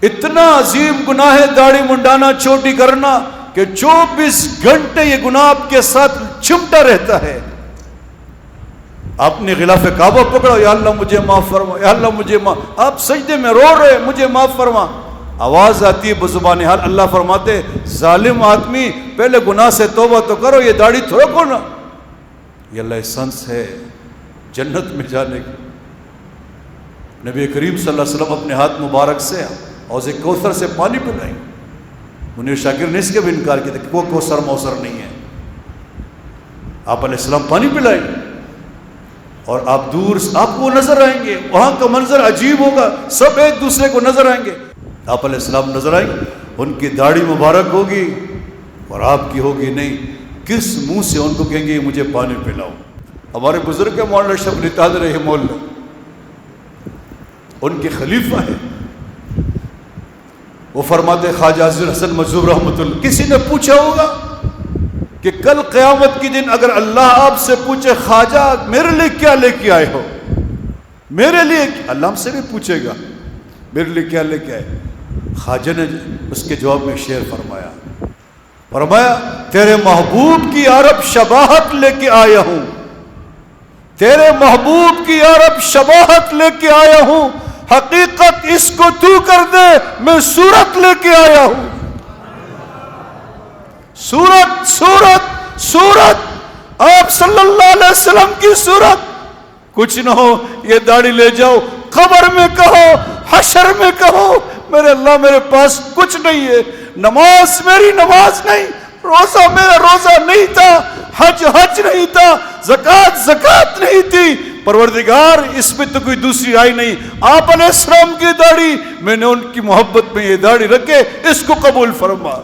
इतना अजीम गुनाह है दाढ़ी मुंडाना, चोटी करना, कि 24 घंटे ये गुनाह आपके साथ चिमटा रहता है। आपने गिलाफ काबा पकड़ो, या अल्लाह मुझे माफ फरमा, या अल्लाह मुझे माफ, आप सजदे में रो रहे, मुझे माफ फरमा, आवाज आती है बजुबान हाल, अल्लाह फरमाते जालिम आदमी पहले गुनाह से तौबा तो करो, ये दाढ़ी थोड़ा को ना, ये लाइसेंस है जन्नत में जाने की। नबी करीम सल्लल्लाहु अलैहि वसल्लम अपने हाथ मुबारक से हौज़ कौसर से पानी पिलाएं। मुनीर शाकिर ने इसके भी इनकार किया कि वो कौसर मौसर नहीं है। आप अलैहिस्सलाम पानी पिलाएं और आप दूर आपको नजर आएंगे, वहां का मंजर अजीब होगा, सब एक दूसरे को नजर आएंगे। आप अलैहिस्सलाम नजर आएंगे, उनकी दाढ़ी मुबारक होगी और आपकी होगी नहीं। किस मुंह से उनको कहेंगे मुझे पानी पिलाओ? हमारे बुजुर्ग के मौलाना अशरफ अली तादरी रहमतुल्लाह, उनके खलीफा है, वो फरमाते ख्वाजा अज़ीज़ हसन मजूब रहमतुल्लाह, किसी ने पूछा होगा कि कल क़यामत के दिन अगर अल्लाह आपसे पूछे ख्वाजा मेरे लिए क्या लेके आए हो, मेरे लिए, अल्लाह हमसे भी पूछेगा मेरे लिए क्या लेके आए। ख्वाजा ने उसके जवाब में शेर फरमाया, तेरे महबूब की अरब शबाहत लेके आया हूं, तेरे महबूब की अरब शबाहत लेके आया हूं, हकीकत इसको तू कर दे, मैं सूरत लेके आया हूं। सूरत सूरत सूरत, आप सल्लल्लाहु अलैहि वसल्लम की सूरत। कुछ न हो ये दाढ़ी ले जाओ, कब्र में कहो, हशर में कहो मेरे अल्लाह मेरे पास कुछ नहीं है, नमाज मेरी नमाज नहीं, रोजा मेरा रोजा नहीं था, हज हज नहीं था, ज़कात ज़कात नहीं थी, परवरदिगार इसमें तो कोई दूसरी आई नहीं। आप अलैहिस्सलाम की दाढ़ी, मैंने उनकी मोहब्बत में ये दाढ़ी रखे, इसको कबूल फरमा।